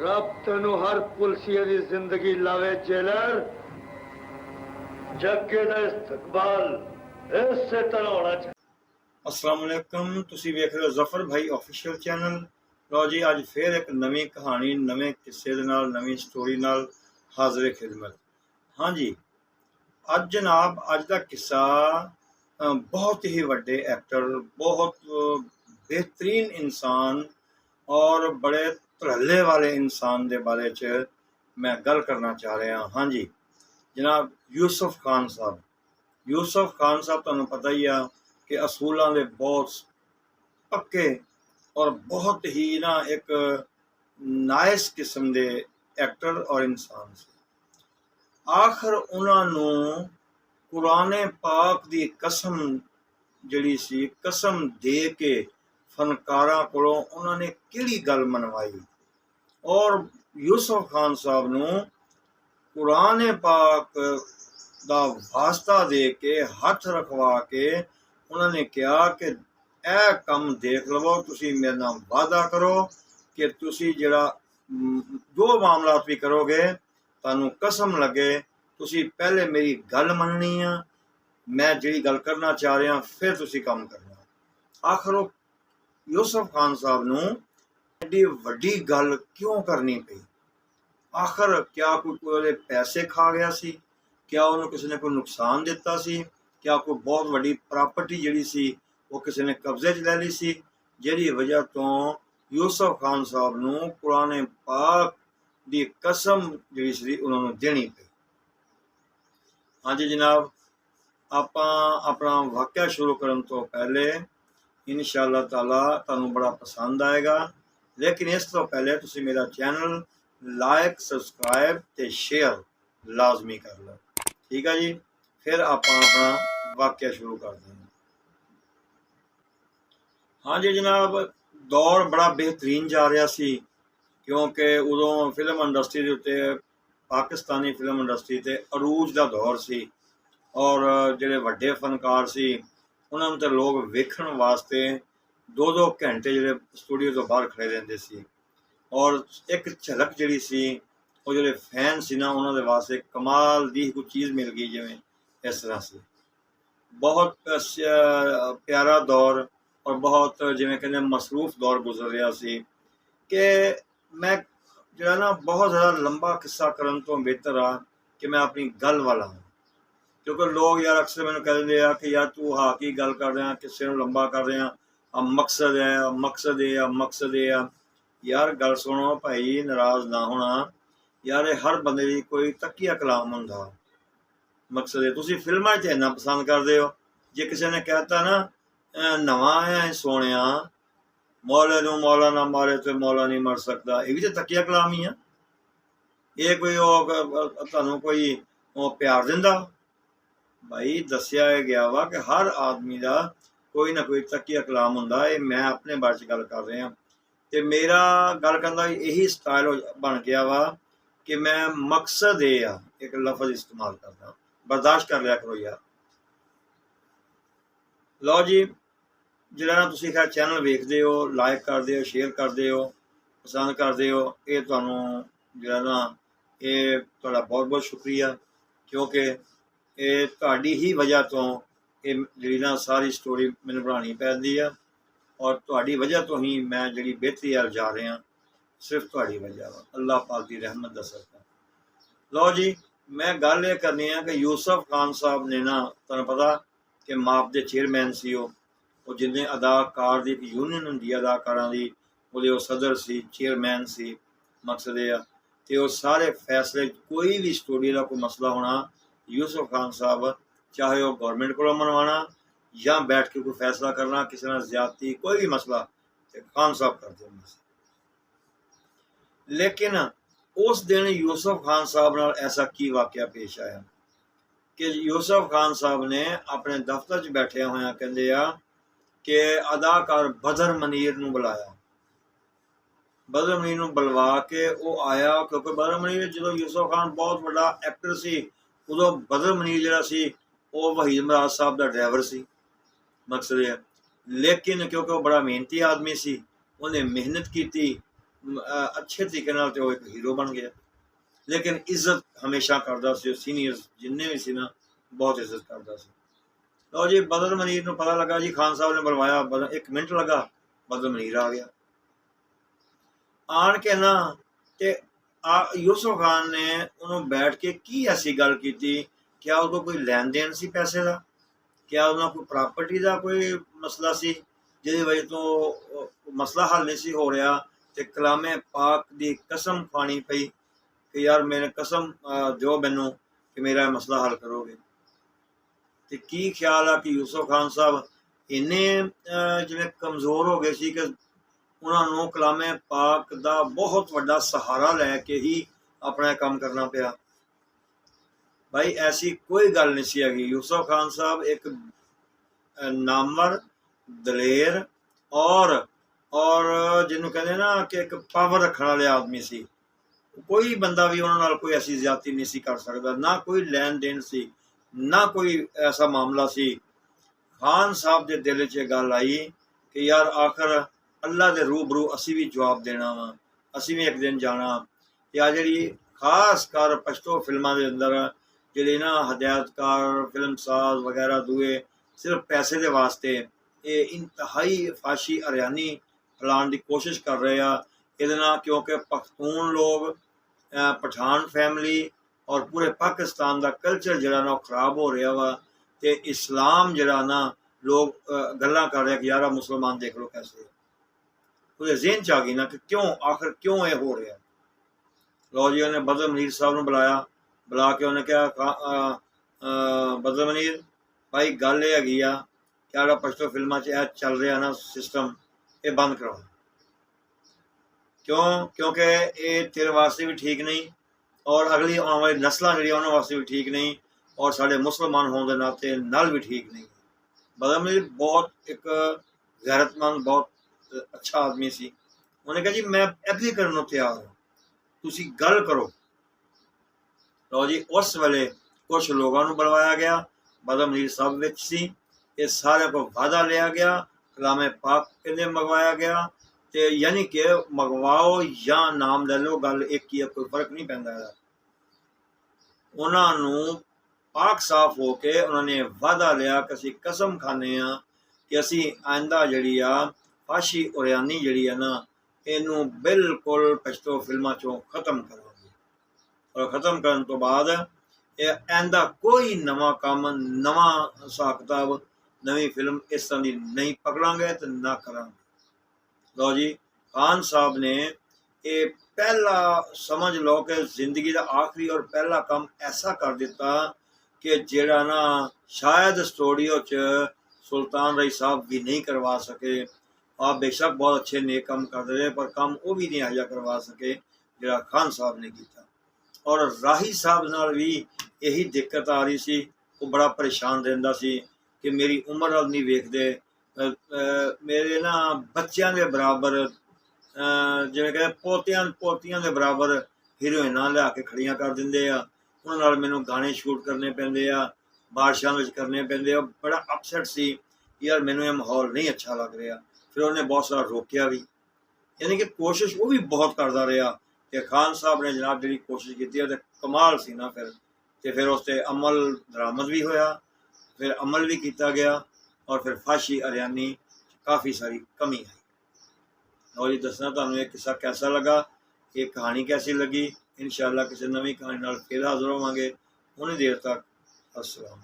रब तेनू हर पुलसिए की जिंदगी लावे जेलर जगे का इस्तकबाल इससे तरह होना चाहिए। अस्सलाम वालेकुम, तुसी वेख रहे हो जफर भाई ऑफिशियल चैनल। लो जी, अज फिर एक नवी कहानी नवे किस्से दे नाल नवी स्टोरी नाल हाजिर खिदमत। हाँ जी, अज जनाब अज का किस्सा बहुत ही वड्डे एक्टर, बहुत बेहतरीन इंसान और बड़े धड़ल्ले वाले इंसान के बारे च मैं गल करना चाह रहा। हाँ जी जनाब, यूसुफ खान साहब। यूसुफ खान साहब तुहानूं पता ही आ कि असूलों के बहुत पक्के और बहुत ही ना एक नाइस किस्म के एक्टर और इंसान से। आखिर उन्होंने कुराने पाक की कसम जिहड़ी सी कसम दे के फनकारां कोलों उन्होंने किहड़ी गल मनवाई और यूसुफ खान साहब नूं कुराने पाक दा वास्ता दे के हथ रखवा के उन्होंने कहा कि यह कम देख लवो, तुसी मेरे नाल वादा करो कि तुसी जिहड़ा जो मामला भी करोगे तुहानूं कसम लगे तुसी पहले मेरी गल मननी आ, मैं जिहड़ी गल करना चाह रहा फिर तुसी काम करना। आखिर यूसुफ खान साहब नूं एडी वड्डी गल क्यों करनी पई? आखिर क्या कोई पैसे खा गया सी? क्या उन्होंने किसी ने कोई नुकसान दिता सी? क्या कोई बहुत वड्डी प्रॉपर्टी जिहड़ी सी वो किसी ने कब्जे च ले ली सी, जिहदी वजह तो यूसुफ खान साहब नूं कुराने पाक दी कसम जिहड़ी सी उन्होंने देनी पई। हाँ जी जनाब, आपां अपना वाक़या शुरू करन तो पहले इंशाअल्लाह ताला तुहानूं बड़ा पसंद आएगा, लेकिन इस तो पहले तुसी मेरा चैनल लाइक सबसक्राइब ते शेयर लाजमी कर लो, ठीक है जी। फिर आपां अपना वाक़या शुरू करते हैं। हाँ जी जनाब, दौर बड़ा बेहतरीन जा रहा सी क्योंकि उदों फिल्म इंडस्ट्री के उत्ते पाकिस्तानी फिल्म इंडस्ट्री ते अरूज का दौर सी और जिहड़े वड्डे फनकार सी उन्होंने तो लोग वेखण वास्ते 2-2 घंटे जिहड़े स्टूडियो तो बाहर खड़े रहंदे सी और एक झलक जिहड़ी सी वो जिहड़े फैन सी ना उन्होंने वास्ते कमाल दी कोई चीज़ मिल गई जिवें इस तरह से। बहुत प्यारा दौर और बहुत जिवें कहंदे मसरूफ दौर गुजर रहा सी कि मैं जो ना बहुत ज़्यादा लंबा किस्सा करन तो बेहतर आ कि मैं अपनी गल वाल आवां, क्योंकि लोग यार अक्सर मैंने कह दिंदे आ कि यार तू हाँ की गल कर रहा किस्से नूं लंबा कर रहा, अब मकसद है मकसद है आ मकसद है आ। यार गल सुनो भाई, नाराज़ ना होना यार, हर बंदे दी कोई तकिया कलाम हुंदा। मकसद है तुसी फिल्मां च इन्ना पसंद करदे हो, जे किसी ने कहता ना नवां है सोनिया मौले नूं मौला ना मारे तो मौला नहीं मर सकता, ये भी तो तकिया कलाम ही है। ये कोई तुहानूं कोई प्यार दिंदा? भाई दस्या गया वा कि हर आदमी का कोई ना कोई तकिया कलाम हुंदा है। मैं अपने बारे च गल कर रहा ते मेरा गल करन दा यही स्टाइल बन गया वा कि मैं मकसद ये आ एक लफज इस्तेमाल करदा, बर्दाश्त कर लिया करो यार। लो जी, जिहड़ा ना तुसीं खैर चैनल वेखदे हो, लाइक करदे हो, शेयर करदे हो, पसंद करदे हो, ये तुहानूं जिहड़ा ना ये तुहाडा बहुत बहुत शुक्रिया, क्योंकि ये तुहाडी ही वजह तो ये जिहड़ी ना सारी स्टोरी मैनूं बनानी पैंदी आ और तुहाडी वजह तो ही मैं जिहड़ी बेहतरी अल जा रहा, सिर्फ तुहाडी वजह वा, अल्लाह पाक की रहमत दा सदका। लो जी, मैं गल ये करनी है कि यूसुफ खान साहब ने ना तुहानूं पता कि माप के चेयरमैन सी वो जिन्हें अदाकार की एक यूनियन होंगी अदाकारां दी वो सदर सी चेयरमैन सी। मकसद ये कि वो सारे फैसले कोई भी स्टोरी का कोई मसला होना यूसुफ खान साहब चाहे वो गवर्नमेंट को मनवाना या बैठ के कोई फैसला करना किसी ना ज्यादती कोई भी मसला खान साहब करते हैं। लेकिन उस दिन यूसुफ खान साहब नाल ऐसा की वाकया पेश आया कि यूसुफ खान साहब ने अपने दफ्तर च बैठे हुए कहते आ कि अदाकार बदर मनीर नूं बुलाया। बदर मनीर नूं बुलवा के वो आया क्योंकि बदर मनीर जो यूसुफ खान बहुत बड़ा एक्टर सी उदों बदर मनीर जिहड़ा सी वो वहीद मराज साहब का ड्राइवर सी। मकसद है लेकिन क्योंकि वो बड़ा मेहनती आदमी सी, उन्हें मेहनत की ਅੱਛੇ ਤਰੀਕੇ ਨਾਲ ਤੇ ਉਹ ਇੱਕ ਹੀਰੋ ਬਣ ਗਿਆ। ਲੇਕਿਨ ਇੱਜ਼ਤ ਹਮੇਸ਼ਾ ਕਰਦਾ ਸੀ, ਸੀਨੀਅਰਸ ਜਿੰਨੇ ਵੀ ਸੀ ਨਾ ਬਹੁਤ ਇੱਜ਼ਤ ਕਰਦਾ ਸੀ। ਲਓ ਜੀ, ਬਦਰ ਮਨੀਰ ਨੂੰ ਪਤਾ ਲੱਗਾ ਜੀ ਖਾਨ ਸਾਹਿਬ ਨੇ ਬੁਲਵਾਇਆ, 1 ਮਿੰਟ ਲੱਗਾ, ਬਦਰ ਮਨੀਰ ਆ ਗਿਆ। ਆਣ ਕੇ ਨਾ ਤੇ ਯੂਸਫ ਖਾਨ ਨੇ ਉਹਨੂੰ ਬੈਠ ਕੇ ਕੀ ਐਸੀ ਗੱਲ ਕੀਤੀ, ਕਿਆ ਉਹਦਾ ਕੋਈ ਲੈਣ ਦੇਣ ਸੀ ਪੈਸੇ ਦਾ, ਕਿਆ ਉਹਨਾਂ ਕੋਈ ਪ੍ਰਾਪਰਟੀ ਦਾ ਕੋਈ ਮਸਲਾ ਸੀ ਜਿਹਦੀ ਵਜ੍ਹਾ ਤੋਂ ਮਸਲਾ ਹੱਲ ਨਹੀਂ ਸੀ ਹੋ ਰਿਹਾ, ਤੇ ਕਲਾਮੇ ਪਾਕ ਦੀ ਕਸਮ ਖਾਣੀ ਪਈ ਕਿ ਯਾਰ ਮੇਰੇ ਕਸਮ ਦਿਓ ਮੈਨੂੰ ਕਿ ਮੇਰਾ ਮਸਲਾ ਹੱਲ ਕਰੋਗੇ। ਤੇ ਕੀ ਖਿਆਲ ਆ ਕਿ ਯੂਸਫ ਖਾਨ ਸਾਹਿਬ ਇੰਨੇ ਜਿਵੇਂ ਕਮਜ਼ੋਰ ਹੋ ਗਏ ਸੀ ਕਿ ਉਹਨਾਂ ਨੂੰ ਕਲਾਮੇ ਪਾਕ ਦਾ ਬਹੁਤ ਵੱਡਾ ਸਹਾਰਾ ਲੈ ਕੇ ਹੀ ਆਪਣਾ ਕੰਮ ਕਰਨਾ ਪਿਆ। ਭਾਈ ਐਸੀ ਕੋਈ ਗੱਲ ਨਹੀਂ ਸੀ ਹੈਗੀ। ਯੂਸਫ ਖਾਨ ਸਾਹਿਬ ਇੱਕ ਨਾਮਵਰ, ਦਲੇਰ ਔਰ ਜਿਹਨੂੰ ਕਹਿੰਦੇ ਨਾ ਕਿ ਇੱਕ ਪਾਵਰ ਰੱਖਣ ਵਾਲੇ ਆਦਮੀ ਸੀ। ਕੋਈ ਬੰਦਾ ਵੀ ਉਹਨਾਂ ਨਾਲ ਕੋਈ ਐਸੀ ਜ਼ਿਆਦਤੀ ਨਹੀਂ ਸੀ ਕਰ ਸਕਦਾ, ਨਾ ਕੋਈ ਲੈਣ ਦੇਣ ਸੀ, ਨਾ ਕੋਈ ਐਸਾ ਮਾਮਲਾ ਸੀ। ਖਾਨ ਸਾਹਿਬ ਦੇ ਦਿਲ 'ਚ ਇਹ ਗੱਲ ਆਈ ਕਿ ਯਾਰ ਆਖਰ ਅੱਲਾ ਦੇ ਰੂਬਰੂ ਅਸੀਂ ਵੀ ਜਵਾਬ ਦੇਣਾ ਵਾ, ਅਸੀਂ ਵੀ ਇੱਕ ਦਿਨ ਜਾਣਾ। ਤੇ ਆ ਜਿਹੜੀ ਖਾਸ ਕਰ ਪਸ਼ਤੋ ਫਿਲਮਾਂ ਦੇ ਅੰਦਰ ਜਿਹੜੇ ਨਾ ਹਦਾਇਤਕਾਰ, ਫਿਲਮਸਾਜ਼ ਵਗੈਰਾ ਦੂਏ ਸਿਰਫ ਪੈਸੇ ਦੇ ਵਾਸਤੇ ਇਹ ਇੰਤਹਾਈ ਫਾਸ਼ੀ ਅਰਿਆਨੀ ਫੈਲਾਉਣ ਦੀ ਕੋਸ਼ਿਸ਼ ਕਰ ਰਹੇ ਆ ਇਹਦੇ ਨਾਲ, ਕਿਉਂਕਿ ਪਖਤੂਨ ਲੋਕ, ਪਠਾਨ ਫੈਮਿਲੀ ਔਰ ਪੂਰੇ ਪਾਕਿਸਤਾਨ ਦਾ ਕਲਚਰ ਜਿਹੜਾ ਨਾ ਉਹ ਖਰਾਬ ਹੋ ਰਿਹਾ ਵਾ। ਤੇ ਇਸਲਾਮ ਜਿਹੜਾ ਨਾ ਲੋਕ ਗੱਲਾਂ ਕਰ ਰਹੇ ਕਿ ਯਾਰ ਮੁਸਲਮਾਨ ਦੇਖ ਲਓ ਕੈਸੇ, ਉਹਦੇ ਜ਼ਿਹਨ 'ਚ ਆ ਗਈ ਨਾ ਕਿ ਆਖਰ ਕਿਉਂ ਇਹ ਹੋ ਰਿਹਾ। ਲਓ ਜੀ, ਉਹਨੇ ਬਦਰ ਮਨੀਰ ਸਾਹਿਬ ਨੂੰ ਬੁਲਾ ਕੇ ਉਹਨੇ ਕਿਹਾ ਬਦਰ ਮਨੀਰ ਭਾਈ ਗੱਲ ਇਹ ਹੈਗੀ ਆ ਕਿ ਜਿਹੜਾ ਪਸ਼ਤੋ ਫਿਲਮਾਂ 'ਚ ਇਹ ਚੱਲ ਰਿਹਾ ਨਾ ਸਿਸਟਮ, ਇਹ ਬੰਦ ਕਰਾਓ। ਕਿਉਂਕਿ ਇਹ ਤੇਰੇ ਵਾਸਤੇ ਵੀ ਠੀਕ ਨਹੀਂ ਔਰ ਅਗਲੀ ਆਉਣ ਵਾਲੀ ਨਸਲਾਂ ਜਿਹੜੀਆਂ ਉਹਨਾਂ ਵਾਸਤੇ ਵੀ ਠੀਕ ਨਹੀਂ ਔਰ ਸਾਡੇ ਮੁਸਲਮਾਨ ਹੋਣ ਦੇ ਨਾਤੇ ਨਾਲ ਵੀ ਠੀਕ ਨਹੀਂ। ਬਦਰ ਮਨੀਰ ਬਹੁਤ ਇੱਕ ਗੈਰਤਮੰਦ, ਬਹੁਤ ਅੱਛਾ ਆਦਮੀ ਸੀ। ਉਹਨੇ ਕਿਹਾ ਜੀ ਮੈਂ ਐਗਰੀ ਕਰਨ ਨੂੰ ਤਿਆਰ ਹਾਂ, ਤੁਸੀਂ ਗੱਲ ਕਰੋ। ਲਓ ਜੀ, ਉਸ ਵੇਲੇ ਕੁਛ ਲੋਕਾਂ ਨੂੰ ਬੁਲਵਾਇਆ ਗਿਆ, ਬਦਰ ਮਨੀਰ ਸਾਹਿਬ ਵਿੱਚ ਸੀ। ਇਹ ਸਾਰਿਆਂ ਕੋਲ ਵਾਅਦਾ ਲਿਆ ਗਿਆ, ਕਲਾਮੇ ਪਾਕ ਕਹਿੰਦੇ ਮੰਗਵਾਇਆ ਗਿਆ। ਤੇ ਯਾਨੀ ਕਿ ਮੰਗਵਾਓ ਜਾਂ ਨਾਮ ਲੈ ਲਓ, ਗੱਲ ਇੱਕ ਹੀ ਹੈ, ਕੋਈ ਫਰਕ ਨਹੀਂ ਪੈਂਦਾ ਹੈ। ਉਹਨਾਂ ਨੂੰ ਪਾਕ ਸਾਫ ਹੋ ਕੇ ਉਹਨਾਂ ਨੇ ਵਾਅਦਾ ਲਿਆ ਕਿ ਅਸੀਂ ਕਸਮ ਖਾਂਦੇ ਹਾਂ ਕਿ ਅਸੀਂ ਆਇੰਦਾ ਜਿਹੜੀ ਆ ਫਾਸ਼ੀ ਉਰਿਆਨੀ ਜਿਹੜੀ ਆ ਨਾ ਇਹਨੂੰ ਬਿਲਕੁਲ ਪਸ਼ਤੋ ਫਿਲਮਾਂ 'ਚੋਂ ਖ਼ਤਮ ਕਰਾਂਗੇ। ਔਰ ਖ਼ਤਮ ਕਰਨ ਤੋਂ ਬਾਅਦ ਇਹ ਆਇੰਦਾ ਕੋਈ ਨਵਾਂ ਕੰਮ, ਨਵਾਂ ਹਿਸਾਬ ਕਿਤਾਬ, ਨਵੀਂ ਫਿਲਮ ਇਸ ਤਰ੍ਹਾਂ ਦੀ ਨਹੀਂ ਪਕੜਾਂਗੇ ਤੇ ਨਾ ਕਰਾਂਗੇ। ਲਓ ਜੀ, ਖਾਨ ਸਾਹਿਬ ਨੇ ਇਹ ਪਹਿਲਾ ਸਮਝ ਲਓ ਕਿ ਜ਼ਿੰਦਗੀ ਦਾ ਆਖਰੀ ਔਰ ਪਹਿਲਾ ਕੰਮ ਐਸਾ ਕਰ ਦਿੱਤਾ ਕਿ ਜਿਹੜਾ ਨਾ ਸ਼ਾਇਦ ਸਟੂਡੀਓ 'ਚ ਸੁਲਤਾਨ ਰਈ ਸਾਹਿਬ ਵੀ ਨਹੀਂ ਕਰਵਾ ਸਕੇ। ਆਪ ਬੇਸ਼ੱਕ ਬਹੁਤ ਅੱਛੇ ਨੇਕ ਕੰਮ ਕਰਦੇ ਰਹੇ, ਪਰ ਕੰਮ ਉਹ ਵੀ ਨਹੀਂ ਇਹੋ ਜਿਹਾ ਕਰਵਾ ਸਕੇ ਜਿਹੜਾ ਖਾਨ ਸਾਹਿਬ ਨੇ ਕੀਤਾ। ਔਰ ਰਾਹੀ ਸਾਹਿਬ ਨਾਲ ਵੀ ਇਹੀ ਦਿੱਕਤ ਆ ਰਹੀ ਸੀ। ਉਹ ਬੜਾ ਪਰੇਸ਼ਾਨ ਰਹਿੰਦਾ ਸੀ ਕਿ ਮੇਰੀ ਉਮਰ ਵੱਲ ਨਹੀਂ ਵੇਖਦੇ, ਮੇਰੇ ਨਾ ਬੱਚਿਆਂ ਦੇ ਬਰਾਬਰ, ਜਿਵੇਂ ਕਿ ਪੋਤੀਆਂ ਦੇ ਬਰਾਬਰ ਹੀਰੋਇਨਾਂ ਲਿਆ ਕੇ ਖੜੀਆਂ ਕਰ ਦਿੰਦੇ ਆ। ਉਹਨਾਂ ਨਾਲ ਮੈਨੂੰ ਗਾਣੇ ਸ਼ੂਟ ਕਰਨੇ ਪੈਂਦੇ ਆ, ਬਾਰਿਸ਼ਾਂ ਵਿੱਚ ਕਰਨੇ ਪੈਂਦੇ ਆ। ਬੜਾ ਅਪਸੈਟ ਸੀ, ਯਾਰ ਮੈਨੂੰ ਇਹ ਮਾਹੌਲ ਨਹੀਂ ਅੱਛਾ ਲੱਗ ਰਿਹਾ। ਫਿਰ ਉਹਨੇ ਬਹੁਤ ਸਾਰਾ ਰੋਕਿਆ ਵੀ, ਯਾਨੀ ਕਿ ਕੋਸ਼ਿਸ਼ ਉਹ ਵੀ ਬਹੁਤ ਕਰਦਾ ਰਿਹਾ। ਕਿ ਖਾਨ ਸਾਹਿਬ ਨੇ ਜਨਾਬ ਜਿਹੜੀ ਕੋਸ਼ਿਸ਼ ਕੀਤੀ ਉਹ ਤੇ ਕਮਾਲ ਸੀ ਨਾ। ਫਿਰ ਉਸ 'ਤੇ ਅਮਲ ਦਰਾਮਦ ਵੀ ਹੋਇਆ, ਫਿਰ ਅਮਲ ਵੀ ਕੀਤਾ ਗਿਆ ਔਰ ਫਿਰ ਫਾਸ਼ੀ ਅਰਿਆਨੀ ਕਾफ़ी ਸਾਰੀ ਕਮੀ ਆਈ। ਲਓ ਜੀ, ਦੱਸਣਾ ਤੁਹਾਨੂੰ ਇਹ ਕਿੱਸਾ ਕੈਸਾ ਲੱਗਾ, ਇਹ ਕਹਾਣੀ ਕੈਸੀ ਲੱਗੀ। इंशाअल्लाह किसी नवी कहानी नाल फिर हाज़िर होवांगे। उन्नी देर तक अस्सलाम।